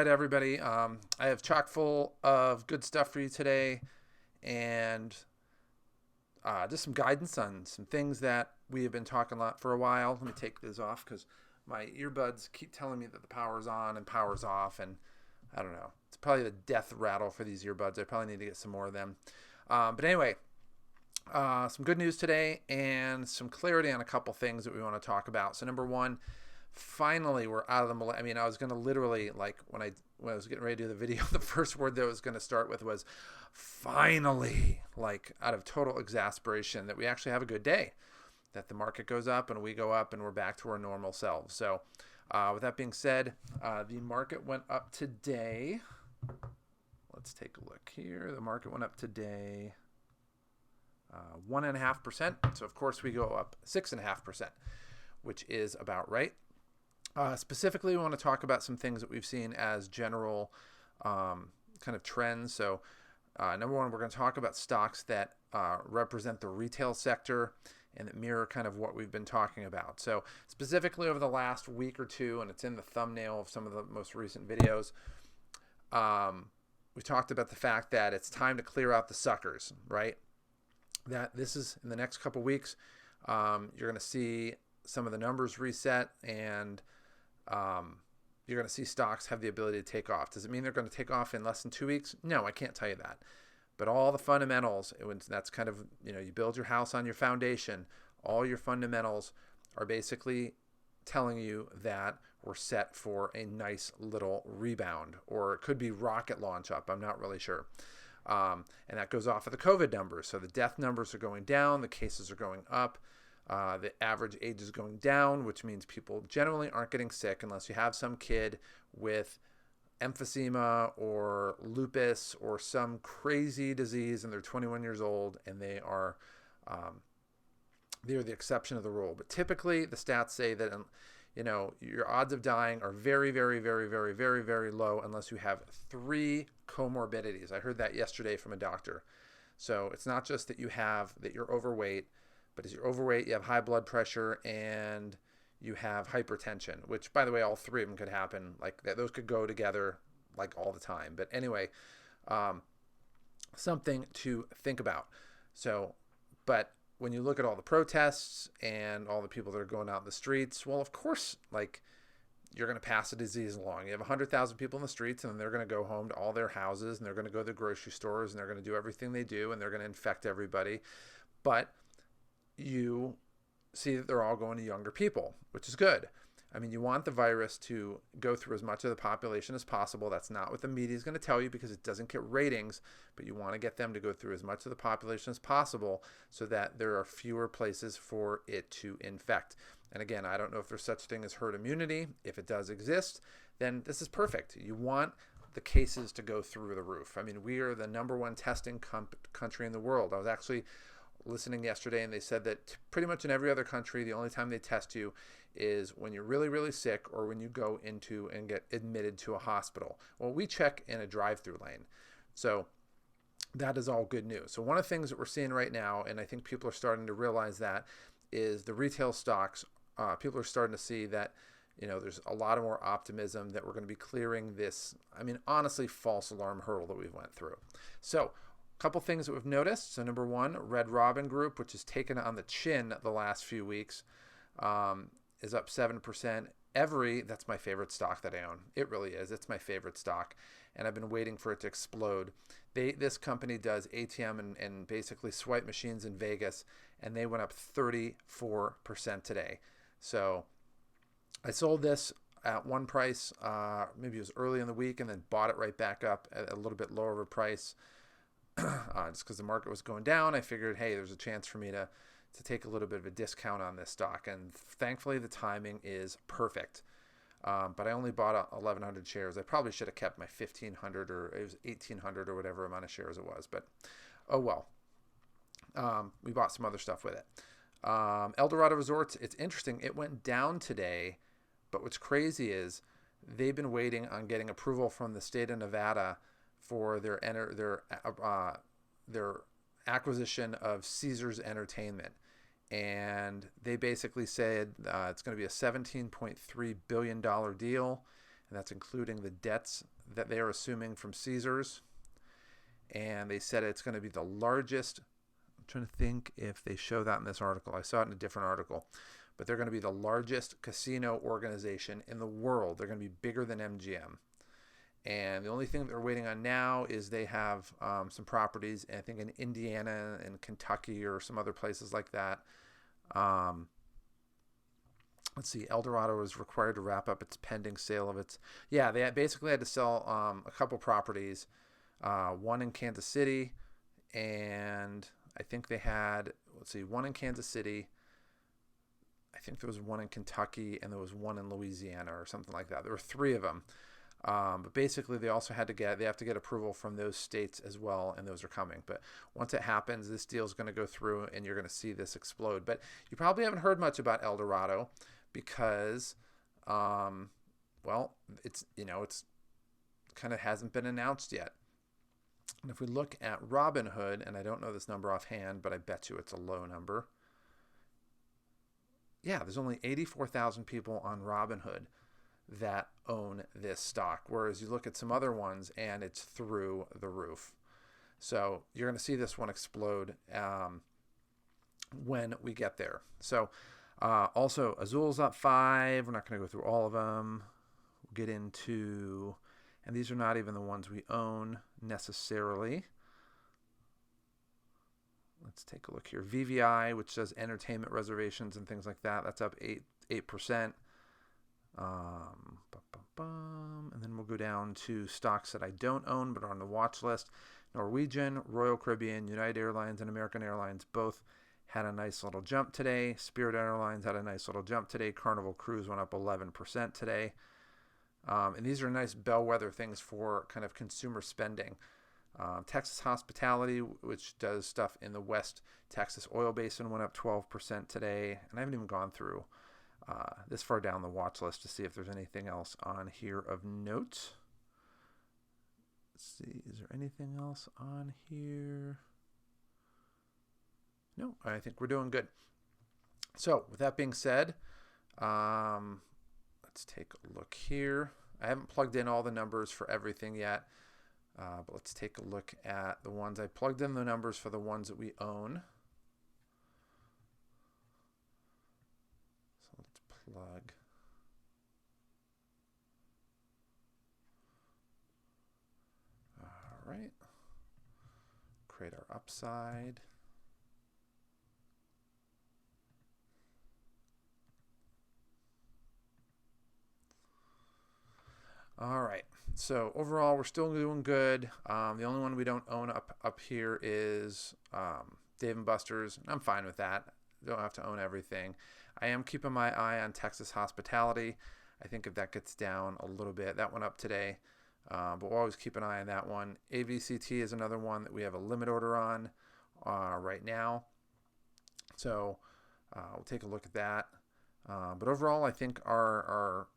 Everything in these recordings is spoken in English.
right, everybody. I have chock full of good stuff for you today, and just some guidance on some things that we have been talking about for a while. Let me take this off because my earbuds keep telling me that the power's on and power's off, and I don't know. It's probably the death rattle for these earbuds. I probably need to get some more of them. But anyway, some good news today and some clarity on a couple things that we want to talk about. So number one, finally we're out of the I was going to literally, like, when I was getting ready to do the video, the first word that I was going to start with was finally, like out of total exasperation that we actually have a good day, that the market goes up and we go up and we're back to our normal selves. So with that being said, the market went up today. Let's take a look here. The market went up today 1.5%. So of course we go up 6.5%, which is about right. Specifically, we want to talk about some things that we've seen as general kind of trends. So number one, we're going to talk about stocks that represent the retail sector and that mirror kind of what we've been talking about. So specifically over the last week or two, and it's in the thumbnail of some of the most recent videos, we talked about the fact that it's time to clear out the suckers, right? That this is in the next couple weeks, you're going to see some of the numbers reset, and you're going to see stocks have the ability to take off. Does it mean they're going to take off in less than 2 weeks? No, I can't tell you that. But all the fundamentals, that's kind of, you build your house on your foundation. All your fundamentals are basically telling you that we're set for a nice little rebound, or it could be rocket launch up. I'm not really sure. And that goes off of the COVID numbers. So the death numbers are going down, the cases are going up. The average age is going down, which means people generally aren't getting sick unless you have some kid with emphysema or lupus or some crazy disease and they're 21 years old and they're the exception of the rule. But typically the stats say that your odds of dying are very, very, very, very, very, very low unless you have 3 comorbidities. I heard that yesterday from a doctor. So it's not just that you're overweight, but as you're overweight, you have high blood pressure and you have hypertension, which, by the way, all 3 of them could happen. Like those could go together like all the time. But anyway, something to think about. So, but when you look at all the protests and all the people that are going out in the streets, well, of course, like, you're going to pass a disease along. You have 100,000 people in the streets, and then they're going to go home to all their houses, and they're going to go to the grocery stores, and they're going to do everything they do, and they're going to infect everybody. But you see that they're all going to younger people, which is good. I mean, you want the virus to go through as much of the population as possible. That's not what the media is going to tell you because it doesn't get ratings, but you want to get them to go through as much of the population as possible so that there are fewer places for it to infect. And again, I don't know if there's such thing as herd immunity. If it does exist, then this is perfect. You want the cases to go through the roof. I mean, we are the number 1 testing country in the world. I was actually listening yesterday, and they said that pretty much in every other country, the only time they test you is when you're really, really sick or when you go into and get admitted to a hospital. Well, we check in a drive-through lane. So that is all good news. So one of the things that we're seeing right now, and I think people are starting to realize that, is the retail stocks. People are starting to see that, there's a lot of more optimism that we're going to be clearing this, honestly, false alarm hurdle that we went through. So couple things that we've noticed. So number one, Red Robin Group, which has taken on the chin the last few weeks, is up 7%. That's my favorite stock that I own. It really is. It's my favorite stock, and I've been waiting for it to explode. This company does ATM and basically swipe machines in Vegas, and they went up 34% today. So I sold this at one price, maybe it was early in the week, and then bought it right back up at a little bit lower of a price. Just because the market was going down, I figured, hey, there's a chance for me to take a little bit of a discount on this stock. And thankfully, the timing is perfect. But I only bought 1,100 shares. I probably should have kept my 1,500 or it was 1,800 or whatever amount of shares it was. But oh well. We bought some other stuff with it. Eldorado Resorts, it's interesting. It went down today. But what's crazy is they've been waiting on getting approval from the state of Nevada for their acquisition of Caesars Entertainment. And they basically said it's going to be a $17.3 billion deal. and that's including the debts that they are assuming from Caesars. And they said it's going to be the largest. I'm trying to think if they show that in this article. I saw it in a different article. But they're going to be the largest casino organization in the world. They're going to be bigger than MGM. And the only thing that they're waiting on now is they have some properties, I think in Indiana and Kentucky or some other places like that. Let's see, Eldorado is required to wrap up its pending sale of its. Yeah, they basically had to sell a couple properties, one in Kansas City, and I think they had, let's see, one in Kansas City. I think there was one in Kentucky, and there was one in Louisiana or something like that. There were three of them. But basically, they also have to get approval from those states as well, and those are coming. But once it happens, this deal is going to go through, and you're going to see this explode. But you probably haven't heard much about Eldorado because, well, it's kind of hasn't been announced yet. And if we look at Robinhood, and I don't know this number offhand, but I bet you it's a low number. Yeah, there's only 84,000 people on Robinhood that own this stock, whereas you look at some other ones and it's through the roof. So you're going to see this one explode when we get there. So also Azul's up 5. We're not going to go through all of them. We'll get into, and these are not even the ones we own necessarily. Let's take a look here. VVI, which does entertainment reservations and things like that, that's up 8%. And then we'll go down to stocks that I don't own but are on the watch list. Norwegian, Royal Caribbean, United Airlines, and American Airlines both had a nice little jump today. Spirit Airlines had a nice little jump today. Carnival Cruise went up 11% today. And these are nice bellwether things for kind of consumer spending. Texas Hospitality, which does stuff in the West Texas oil basin, went up 12% today. And I haven't even gone through this far down the watch list to see if there's anything else on here of note. Let's see, is there anything else on here? No, I think we're doing good. So with that being said, let's take a look here. I haven't plugged in all the numbers for everything yet, but let's take a look at the ones. I plugged in the numbers for the ones that we own. Plug. All right. Create our upside. All right. So overall, we're still doing good. The only one we don't own up here is Dave & Buster's. I'm fine with that. Don't have to own everything. I am keeping my eye on Texas Hospitality. I think if that gets down a little bit, that went up today. But we'll always keep an eye on that one. AVCT is another one that we have a limit order on right now. So we'll take a look at that. But overall, I think our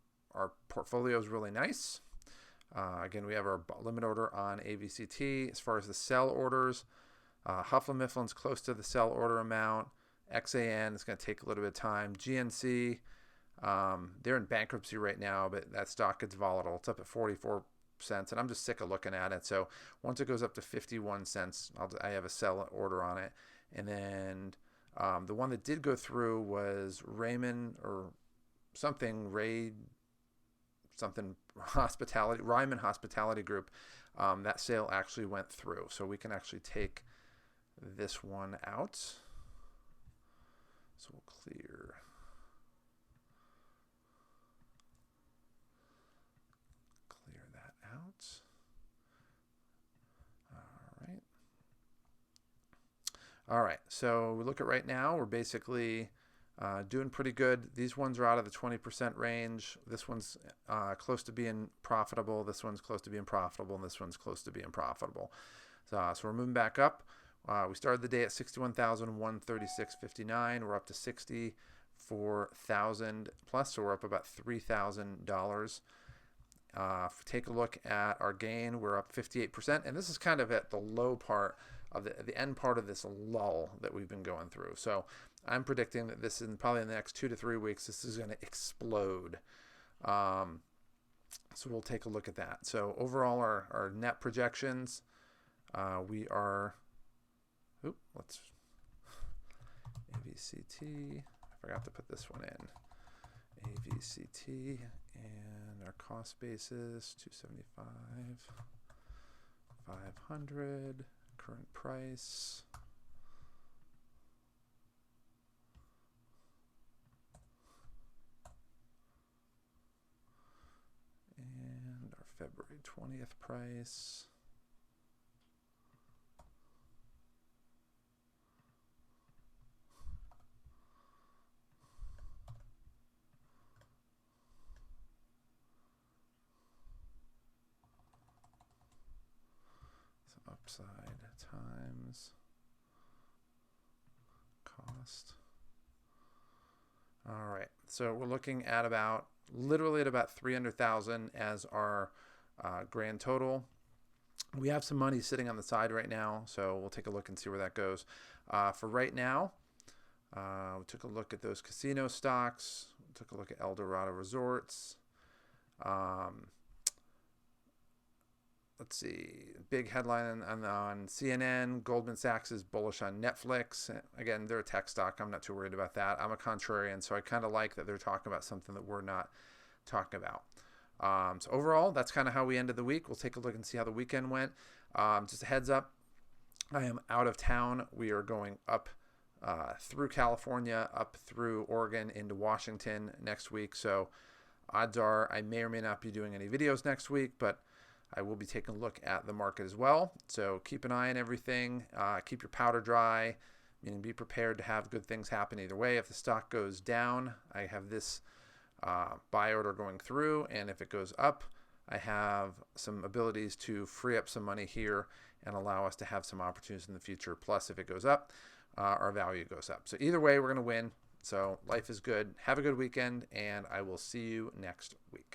portfolio is really nice. Again, we have our limit order on AVCT. As far as the sell orders, Huffle Mifflin's close to the sell order amount. XAN is going to take a little bit of time. GNC, they're in bankruptcy right now, but that stock gets volatile. It's up at 44 cents, and I'm just sick of looking at it. So once it goes up to 51 cents, I have a sell order on it. And then the one that did go through was Ryman Hospitality Group. That sale actually went through, so we can actually take this one out. So we'll clear that out. All right. So we look at right now, we're basically doing pretty good. These ones are out of the 20% range. This one's close to being profitable. This one's close to being profitable, and this one's close to being profitable. So we're moving back up. We started the day at 61,136.59. We're up to 64,000 plus, so we're up about $3,000. Take a look at our gain. We're up 58%, and this is kind of at the low part of the end part of this lull that we've been going through. So I'm predicting that this is probably in the next 2 to 3 weeks, this is going to explode. So we'll take a look at that. So overall, our net projections, we are, let's, AVCT, I forgot to put this one in. AVCT, and our cost basis, 275, 500, current price. And our February 20th price. So upside times cost. All right, so we're looking at literally at about 300,000 as our grand total. We have some money sitting on the side right now, so we'll take a look and see where that goes. For right now, we took a look at those casino stocks. We took a look at Eldorado Resorts. Let's see, big headline on CNN, Goldman Sachs is bullish on Netflix. Again, they're a tech stock. I'm not too worried about that. I'm a contrarian, so I kind of like that they're talking about something that we're not talking about. So overall, that's kind of how we ended the week. We'll take a look and see how the weekend went. Just a heads up, I am out of town. We are going up through California, up through Oregon, into Washington next week. So odds are I may or may not be doing any videos next week, but I will be taking a look at the market as well. So keep an eye on everything. Keep your powder dry. And be prepared to have good things happen either way. If the stock goes down, I have this buy order going through. And if it goes up, I have some abilities to free up some money here and allow us to have some opportunities in the future. Plus, if it goes up, our value goes up. So either way, we're going to win. So life is good. Have a good weekend, and I will see you next week.